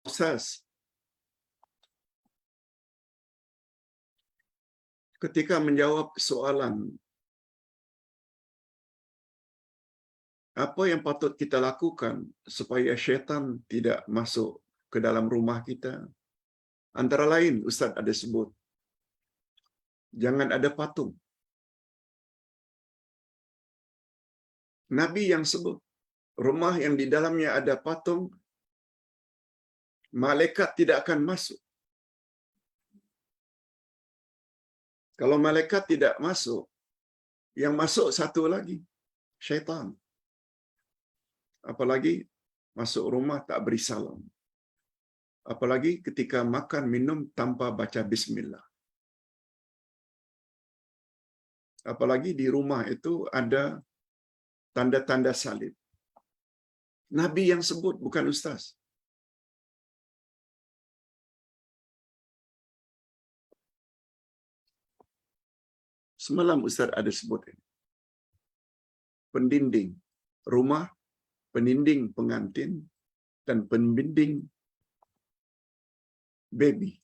Ustaz, ketika menjawab soalan apa yang patut kita lakukan supaya syaitan tidak masuk ke dalam rumah kita, antara lain Ustaz ada sebut, jangan ada patung. Nabi yang sebut, rumah yang di dalamnya ada patung, malaikat tidak akan masuk. Kalau malaikat tidak masuk, yang masuk satu lagi, syaitan. Apalagi masuk rumah tak beri salam. Apalagi ketika makan minum tanpa baca bismillah. Apalagi di rumah itu ada tanda-tanda salib. Nabi yang sebut, bukan ustaz. Semalam ustaz ada sebut ini. Pendinding rumah, pendinding pengantin, dan pendinding baby.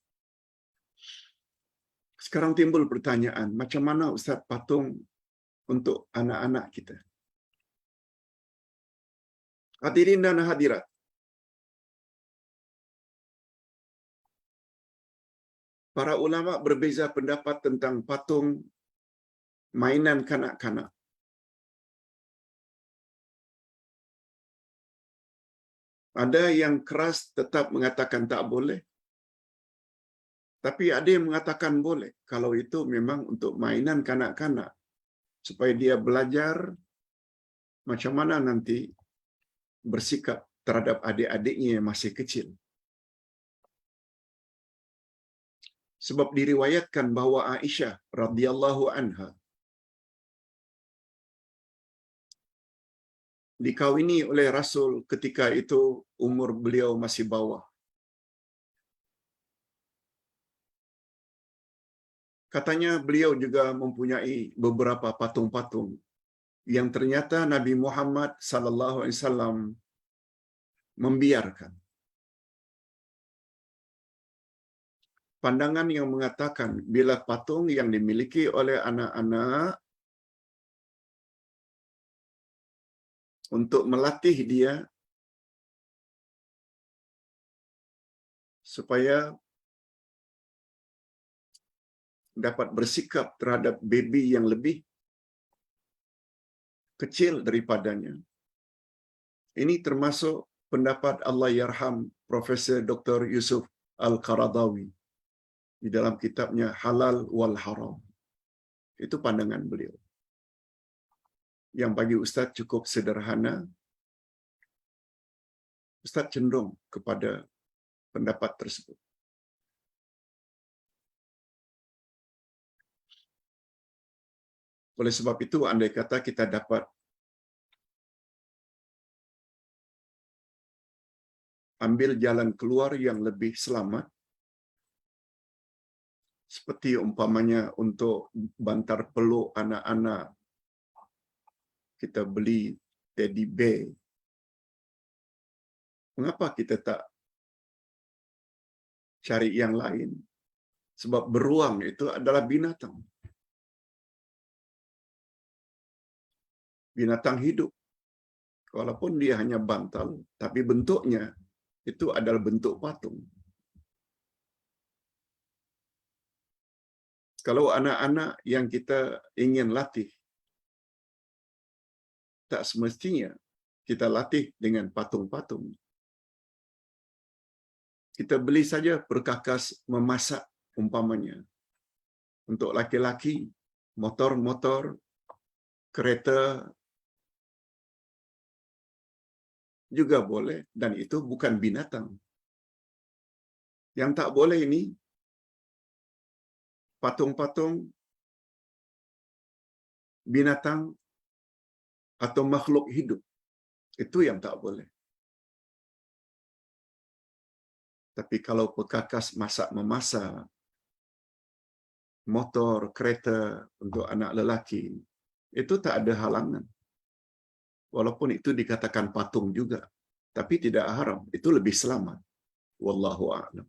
Sekarang timbul pertanyaan, macam mana ustaz patung untuk anak-anak kita? Hadirin dan hadirat, para ulama berbeza pendapat tentang patung mainan kanak-kanak. Ada yang keras tetap mengatakan tak boleh, tapi ada yang mengatakan boleh kalau itu memang untuk mainan kanak-kanak, supaya dia belajar macam mana nanti bersikap terhadap adik-adiknya yang masih kecil. Sebab diriwayatkan bahawa Aisyah radhiyallahu anha dikawini oleh Rasul ketika itu umur beliau masih bawah. Katanya beliau juga mempunyai beberapa patung-patung yang ternyata Nabi Muhammad sallallahu alaihi wasallam membiarkan. Pandangan yang mengatakan bila patung yang dimiliki oleh anak-anak untuk melatih dia supaya dapat bersikap terhadap baby yang lebih kecil daripadanya. Ini termasuk pendapat Allah yarham Profesor Dr. Yusuf Al-Qaradawi di dalam kitabnya Halal wal Haram. Itu pandangan beliau. Yang bagi Ustaz cukup sederhana. Ustaz cenderung kepada pendapat tersebut. Oleh sebab itu, andai kata kita dapat ambil jalan keluar yang lebih selamat, seperti umpamanya untuk bantar peluk anak-anak, kita beli teddy bear. Mengapa kita tak cari yang lain? Sebab beruang itu adalah binatang. Binatang hidup. Walaupun dia hanya bantal, tapi bentuknya itu adalah bentuk patung. Kalau anak-anak yang kita ingin latih, tak semestinya kita latih dengan patung-patung. Kita beli saja perkakas memasak umpamanya. Untuk laki-laki, motor-motor, kereta juga boleh, dan itu bukan binatang. Yang tak boleh ini patung-patung binatang atau makhluk hidup. Itu yang tak boleh. Tapi kalau perkakas masak-memasak, motor, kereta untuk anak lelaki, itu tak ada halangan. Walaupun itu dikatakan patung juga, tapi tidak haram. Itu lebih selamat. Wallahu a'lam.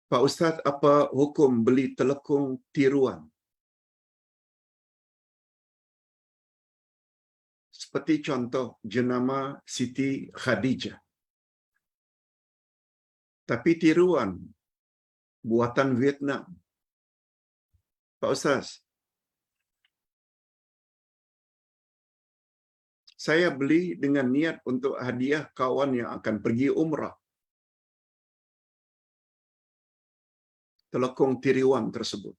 Pak Ustaz, apa hukum beli telekung tiruan? Seperti contoh jenama Siti Khadijah. Tapi tiruan buatan Vietnam. Pak Ustaz, saya beli dengan niat untuk hadiah kawan yang akan pergi umrah. Telekung tiruan tersebut.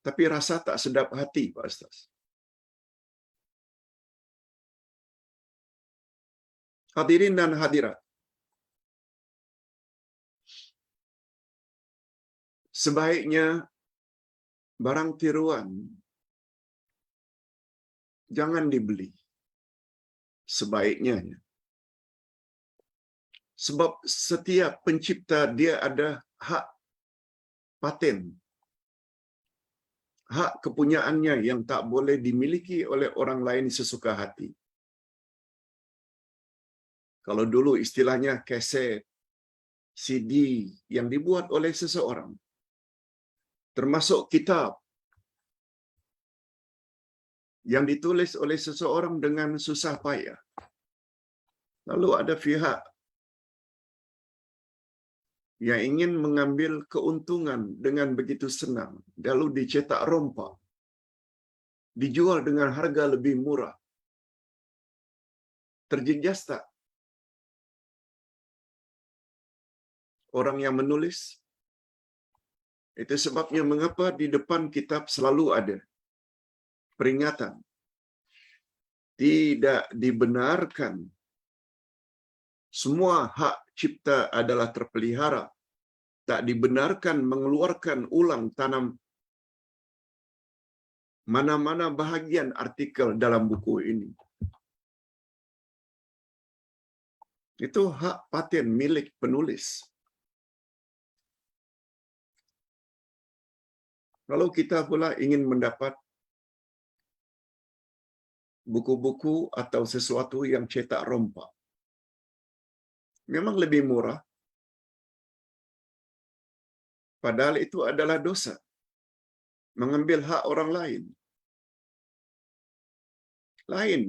Tapi rasa tak sedap hati, Pak Ustaz. Hadirin dan hadirat, sebaiknya barang tiruan jangan dibeli. Sebaiknya. Sebab setiap pencipta dia ada hak paten. Hak kepunyaannya yang tak boleh dimiliki oleh orang lain sesuka hati. Kalau dulu istilahnya kaset, CD yang dibuat oleh seseorang, termasuk kitab yang ditulis oleh seseorang dengan susah payah. Lalu ada pihak yang ingin mengambil keuntungan dengan begitu senang, lalu dicetak rompak, dijual dengan harga lebih murah. Terjejas tak orang yang menulis? Itu sebabnya mengapa di depan kitab selalu ada peringatan. Tidak dibenarkan. Semua hak cipta adalah terpelihara. Tak dibenarkan mengeluarkan ulang tanam mana-mana bahagian artikel dalam buku ini. Itu hak paten milik penulis. Kalau kita pula ingin mendapat buku-buku atau sesuatu yang cetak rompak, memang lebih murah. Padahal itu adalah dosa. Mengambil hak orang lain. Lain.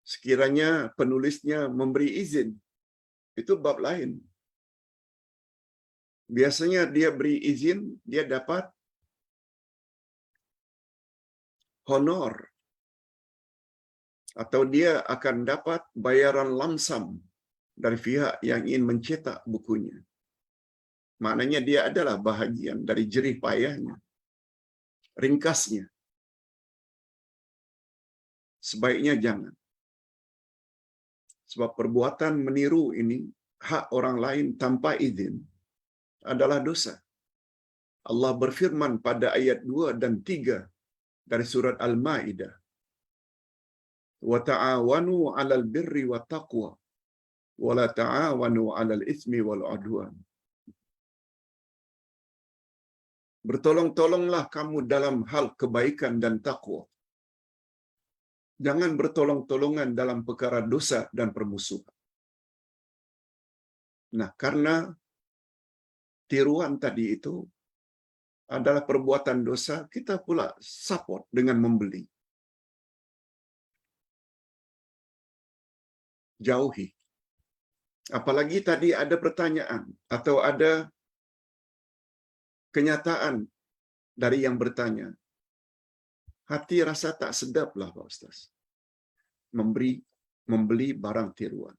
Sekiranya penulisnya memberi izin, itu bab lain. Biasanya dia beri izin, dia dapat honor. Atau dia akan dapat bayaran lamsam dari pihak yang ingin mencetak bukunya. Maknanya dia adalah bahagian dari jerih payahnya. Ringkasnya. Sebaiknya jangan. Sebab perbuatan meniru ini, hak orang lain tanpa izin, adalah dosa. Allah berfirman pada ayat 2 dan 3 dari surat Al-Ma'idah. Wa ta'awanu 'alal birri wa taqwa wa la ta'awanu 'alal itsmi wal 'udwan. Bertolong-tolonglah kamu dalam hal kebaikan dan takwa. Jangan bertolong-tolongan dalam perkara dosa dan permusuhan. Nah, karena tiruan tadi itu adalah perbuatan dosa, kita pula support dengan membeli. Jauhi. Apalagi tadi ada pertanyaan atau ada kenyataan dari yang bertanya. Hati rasa tak sedaplah, Pak Ustaz. Membeli barang tiruan.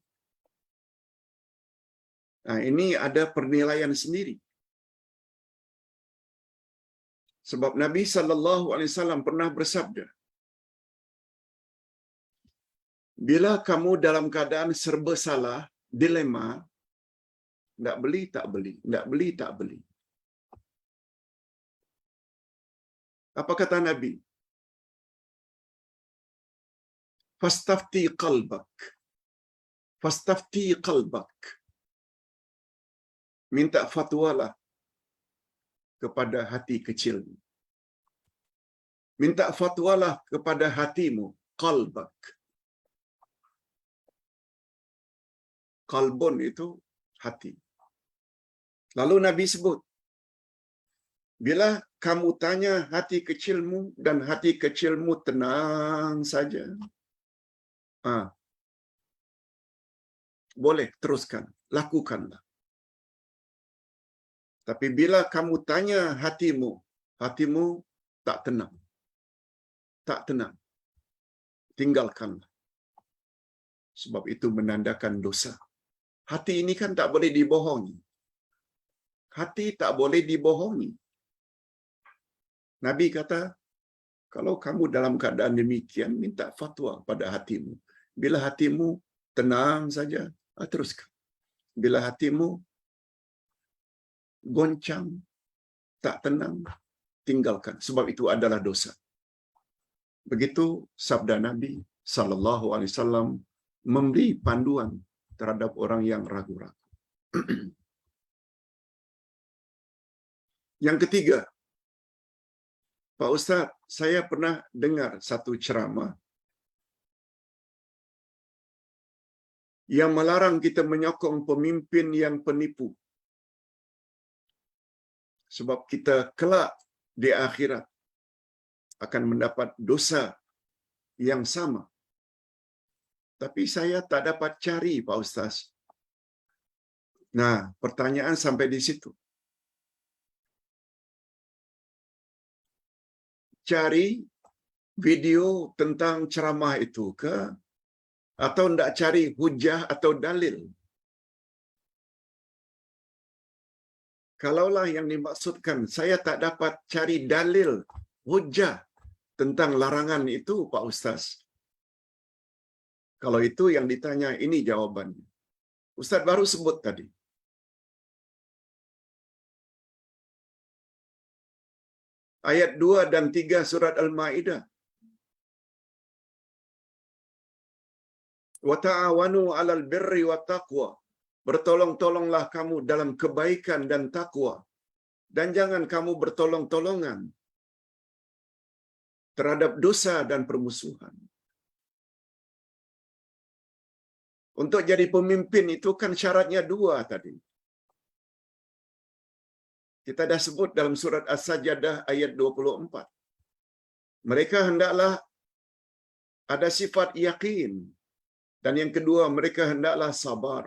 Nah, ini ada penilaian sendiri. Sebab Nabi SAW pernah bersabda, bila kamu dalam keadaan serba salah, dilema, tak beli, tak beli, tak beli, tak beli. Apa kata Nabi? Fastafti qalbak. Fastafti qalbak. Minta fatwalah kepada hati kecil. Minta fatwalah kepada hatimu, qalbak. Qalbun itu hati. Lalu Nabi sebut, bila kamu tanya hati kecilmu dan hati kecilmu tenang saja, boleh teruskan, lakukanlah. Tapi bila kamu tanya hatimu, hatimu tak tenang, tak tenang, tinggalkanlah. Sebab itu menandakan dosa. Hati ini kan tak boleh dibohongi. Hati tak boleh dibohongi. Nabi kata, kalau kamu dalam keadaan demikian, minta fatwa pada hatimu. Bila hatimu tenang saja, teruskan. Bila hatimu goncang, tak tenang, tinggalkan. Sebab itu adalah dosa. Begitu sabda Nabi sallallahu alaihi wasallam memberi panduan terhadap orang yang ragu-ragu. Yang ketiga, Pak Ustaz, saya pernah dengar satu ceramah yang melarang kita menyokong pemimpin yang penipu. Sebab kita kelak di akhirat akan mendapat dosa yang sama. Tapi saya tak dapat cari, Pak Ustaz. Nah, pertanyaan sampai di situ. Cari video tentang ceramah itu ke? Atau tidak cari hujah atau dalil? Kalaulah yang dimaksudkan, saya tak dapat cari dalil, hujah tentang larangan itu, Pak Ustaz. Kalau itu yang ditanya, ini jawabannya. Ustaz baru sebut tadi. Ayat 2 dan 3 surat Al-Ma'idah. Wa ta'awanu 'alal birri wat taqwa. Bertolong-tolonglah kamu dalam kebaikan dan takwa. Dan jangan kamu bertolong-tolongan terhadap dosa dan permusuhan. Untuk jadi pemimpin itu kan syaratnya 2 tadi. Kita dah sebut dalam surat As-Sajdah ayat 24. Mereka hendaklah ada sifat yakin. Dan yang kedua, mereka hendaklah sabar.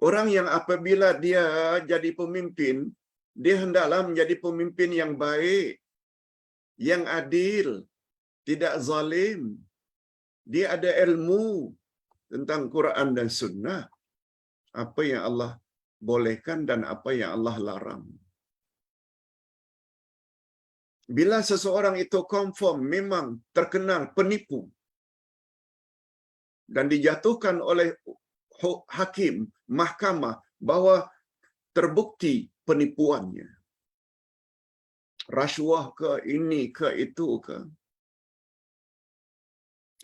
Orang yang apabila dia jadi pemimpin, dia hendaklah menjadi pemimpin yang baik, yang adil, tidak zalim. Dia ada ilmu tentang Quran dan Sunnah. Apa yang Allah bolehkan dan apa yang Allah larang. Bila seseorang itu confirm memang terkenal penipu dan dijatuhkan oleh hakim, mahkamah bahwa terbukti penipuannya, rasuah ke ini ke itu ke,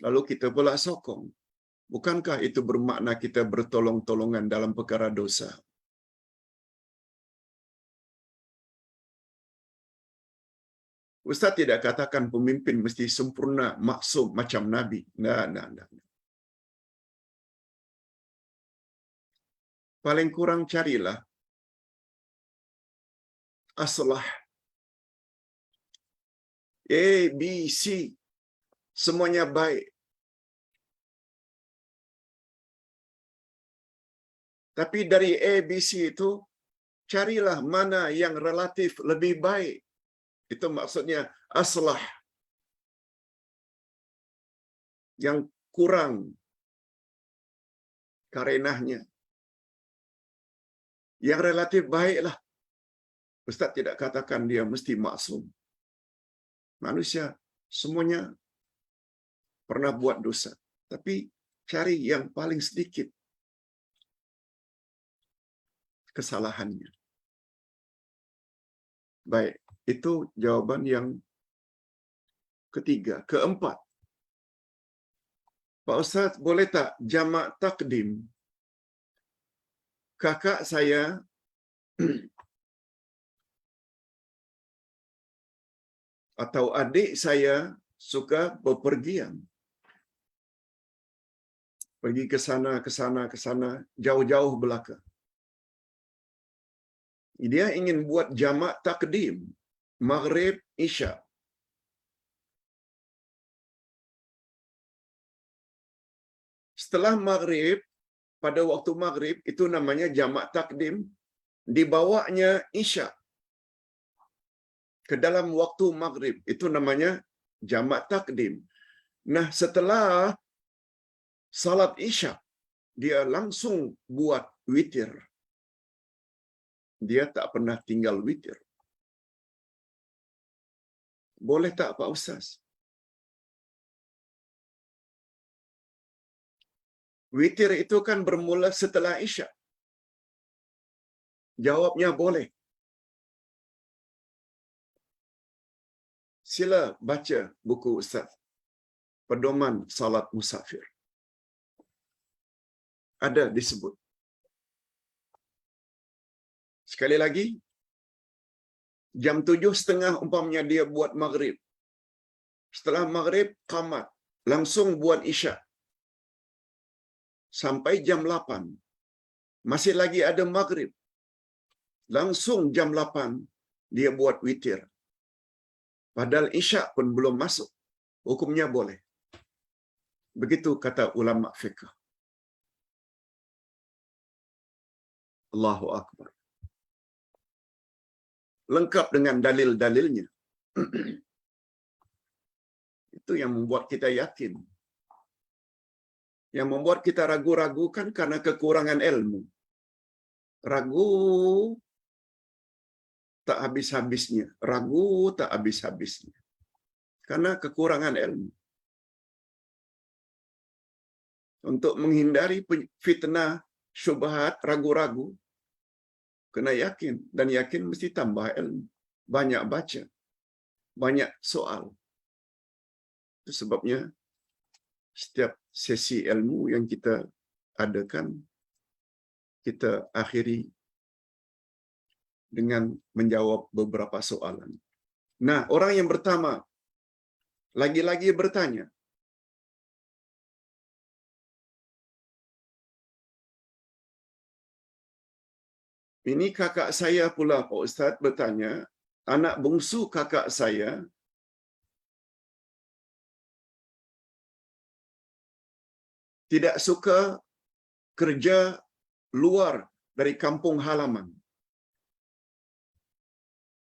lalu kita pula sokong. Bukankah itu bermakna kita bertolong-tolongan dalam perkara dosa? Ustaz tidak katakan pemimpin mesti sempurna, maksum macam Nabi. Nah. Paling kurang carilah aslah. A, B, C. Semuanya baik. Tapi dari A, B, C itu, carilah mana yang relatif lebih baik. Itu maksudnya aslah. Yang kurang karenahnya. Yang relatif baiklah. Ustaz tidak katakan dia mesti maksum. Manusia semuanya pernah buat dosa. Tapi cari yang paling sedikit kesalahannya. Baik, itu jawaban yang ketiga. Keempat, Pak Ustaz boleh tak jamak takdim kakak saya atau adik saya suka bepergian. Pergi ke sana, ke sana, ke sana, jauh-jauh belaka. Dia ingin buat jamak takdim, Maghrib, Isya. Setelah Maghrib, pada waktu Maghrib, itu namanya jamak takdim, dibawanya Isya ke dalam waktu Maghrib. Itu namanya jamak takdim. Nah, setelah salat Isya, dia langsung buat witir. Dia tak pernah tinggal witir. Boleh tak Pak Ustaz? Witir itu kan bermula setelah Isya. Jawabnya boleh. Sila baca buku Ustaz, Pedoman Salat Musafir. Ada disebut. Sekali lagi, jam 7:30 umpamanya dia buat Maghrib. Setelah Maghrib, qamat. Langsung buat Isya. Sampai jam 8. Masih lagi ada Maghrib. Langsung jam 8, dia buat witir. Padahal Isya pun belum masuk. Hukumnya boleh. Begitu kata ulama fiqh. Allahu Akbar. Lengkap dengan dalil-dalilnya. Itu yang membuat kita yakin. Yang membuat kita ragu-ragu kan karena kekurangan ilmu. Ragu tak habis-habisnya. Ragu tak habis-habisnya. Karena kekurangan ilmu. Untuk menghindari fitnah, syubhat, ragu-ragu, kena yakin. Dan yakin mesti tambah ilmu. Banyak baca. Banyak soal. Itu sebabnya setiap sesi ilmu yang kita adakan, kita akhiri dengan menjawab beberapa soalan. Nah, orang yang pertama lagi-lagi bertanya, ini kakak saya pula Pak Ustaz bertanya, anak bungsu kakak saya tidak suka kerja luar dari kampung halaman.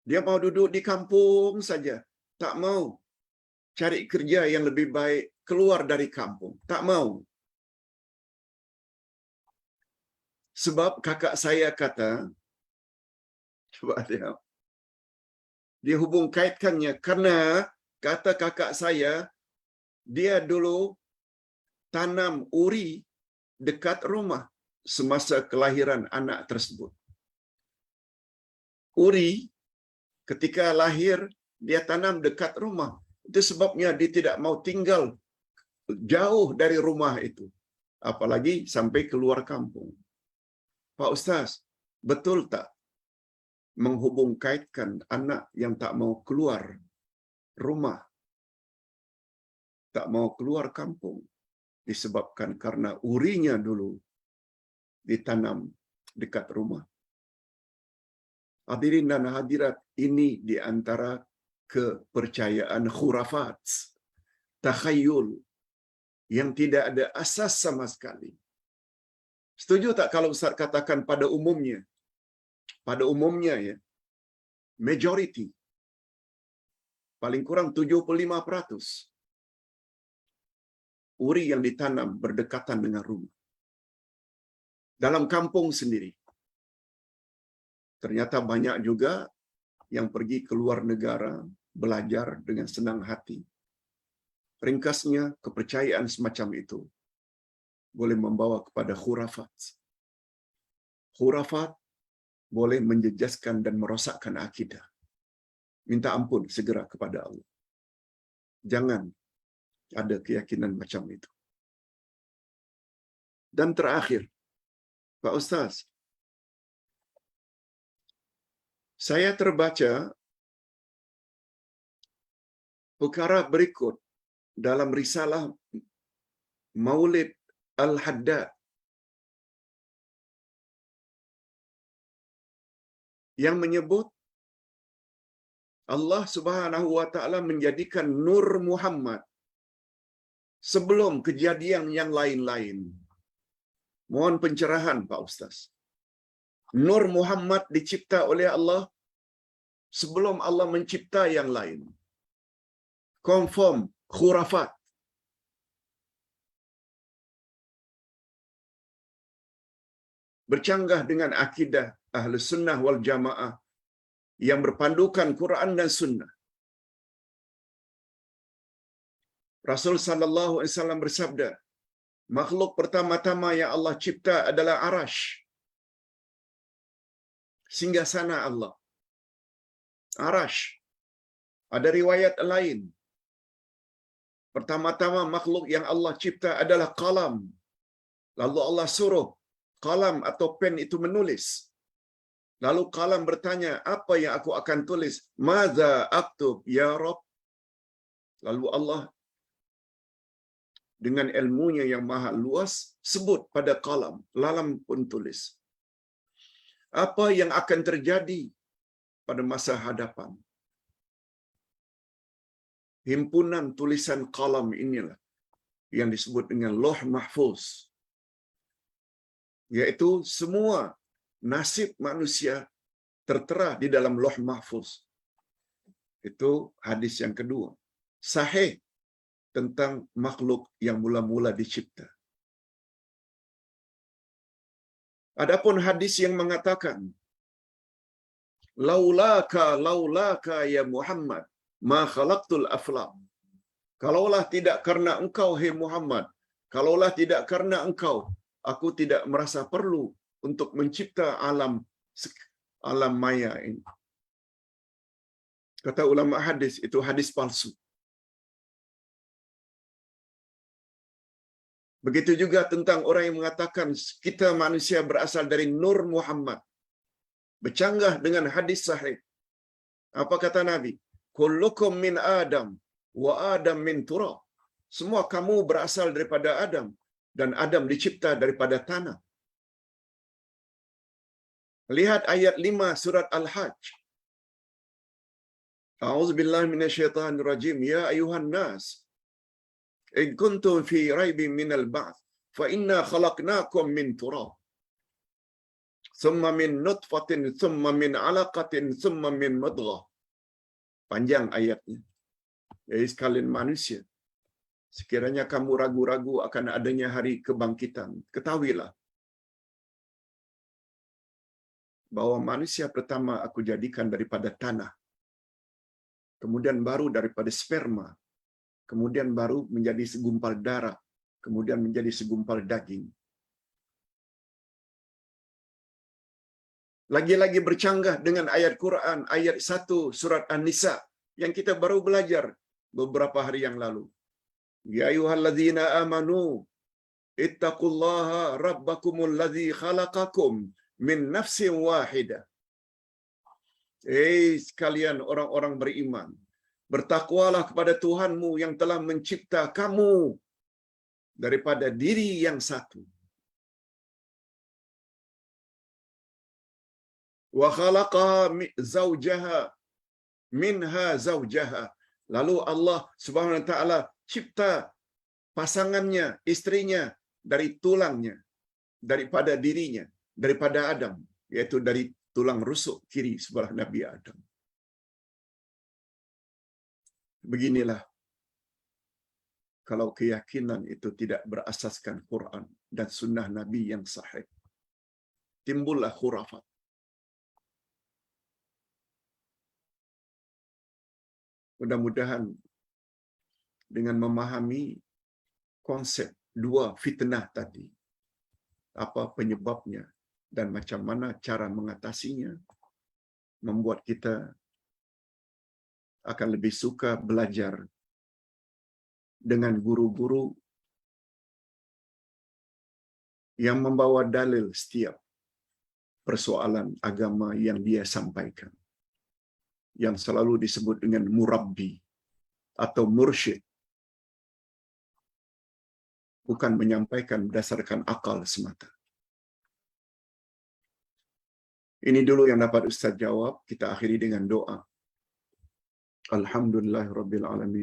Dia mau duduk di kampung saja. Tak mau cari kerja yang lebih baik keluar dari kampung. Tak mau. Sebab kakak saya kata, coba dia hubung kaitkannya. Karena kata kakak saya, dia dulu tanam uri dekat rumah semasa kelahiran anak tersebut. Uri ketika lahir, dia tanam dekat rumah. Itu sebabnya dia tidak mau tinggal jauh dari rumah itu. Apalagi sampai keluar kampung. Pak Ustaz, betul tak menghubung kaitkan anak yang tak mau keluar rumah, tak mau keluar kampung, disebabkan karena urinya dulu ditanam dekat rumah? Hadirin dan hadirat, ini di antara kepercayaan khurafat, takhayul, yang tidak ada asas sama sekali. Setuju tak kalau Ustaz katakan pada umumnya? Pada umumnya ya, majority, paling kurang 75% uri yang ditanam berdekatan dengan rumah. Dalam kampung sendiri. Ternyata banyak juga yang pergi ke luar negara belajar dengan senang hati. Ringkasnya, kepercayaan semacam itu boleh membawa kepada khurafat. Khurafat boleh menjejaskan dan merosakkan akidah. Minta ampun segera kepada Allah. Jangan ada keyakinan macam itu. Dan terakhir, Pak Ustaz, Saya terbaca perkara berikut dalam risalah Maulid Al-Haddad yang menyebut Allah Subhanahu wa taala menjadikan Nur Muhammad sebelum kejadian yang lain-lain. Mohon pencerahan Pak Ustaz. Nur Muhammad dicipta oleh Allah sebelum Allah mencipta yang lain. Konform khurafat. Bercanggah dengan akidah Ahlus Sunnah wal Jamaah yang berpandukan Quran dan Sunnah. Rasul sallallahu alaihi wasallam bersabda, makhluk pertama-tama yang Allah cipta adalah Arash, singgasana Allah. Arash. Ada riwayat lain. Pertama-tama makhluk yang Allah cipta adalah qalam. Lalu Allah suruh qalam atau pen itu menulis. Lalu qalam bertanya, apa yang aku akan tulis? Madza aktub ya Rabb? Lalu Allah dengan ilmunya yang maha luas sebut pada qalam, lalam pun tulis. Apa yang akan terjadi pada masa hadapan? Himpunan tulisan qalam inilah yang disebut dengan Lauh Mahfuz. Yaitu semua nasib manusia tertera di dalam Lauh Mahfuz. Itu hadis yang kedua. Sahih tentang makhluk yang mula-mula dicipta. Adapun hadis yang mengatakan laulaka ya Muhammad ma khalaqtul aflaq. Kalaulah tidak karena engkau hai Muhammad, kalaulah tidak karena engkau, aku tidak merasa perlu untuk mencipta alam maya ini. Kata ulama hadis, itu hadis palsu. Begitu juga tentang orang yang mengatakan kita manusia berasal dari Nur Muhammad. Bercanggah dengan hadis sahih. Apa kata Nabi? Kullukum min Adam wa Adam min turab. Semua kamu berasal daripada Adam dan Adam dicipta daripada tanah. Lihat ayat 5 surat Al-Hajj. A'udzubillahi minasyaitonir rajim. Ya ayuhan nas, in kuntum fi raibin minal ba'ts fa inna khalaqnakum min turab. Thumma min nutfatin, thumma min 'alaqatin, thumma min mudghah. Panjang ayatnya. Jadi sekalian manusia, sekiranya kamu ragu-ragu akan adanya hari kebangkitan, ketahuilah bahwa manusia pertama aku jadikan daripada tanah, kemudian baru daripada sperma, kemudian baru menjadi segumpal darah, kemudian menjadi segumpal daging. Lagi-lagi bercanggah dengan ayat Quran, ayat 1 surat An-Nisa yang kita baru belajar beberapa hari yang lalu. Ya ayyuhalladzina amanu ittaqullaha rabbakumul ladzi khalaqakum min nafsin wahidah. Sekalian orang-orang beriman, bertakwalah kepada Tuhanmu yang telah mencipta kamu daripada diri yang satu. Wa khalaqa zawjaha minha zawjaha. Lalu Allah Subhanahu wa taala cipta pasangannya, istrinya dari tulangnya, daripada dirinya, daripada Adam, yaitu dari tulang rusuk kiri sebelah Nabi Adam. Beginilah kalau keyakinan itu tidak berasaskan Quran dan sunnah Nabi yang sahih, timbullah khurafat. Mudah-mudahan dengan memahami konsep dua fitnah tadi, apa penyebabnya dan macam mana cara mengatasinya, membuat kita akan lebih suka belajar dengan guru-guru yang membawa dalil setiap persoalan agama yang dia sampaikan. yang selalu disebut dengan murabbi atau mursyid, bukan menyampaikan berdasarkan akal semata. Ini dulu yang dapat Ustaz jawab. Kita akhiri dengan doa. Alhamdulillahirabbil alamin.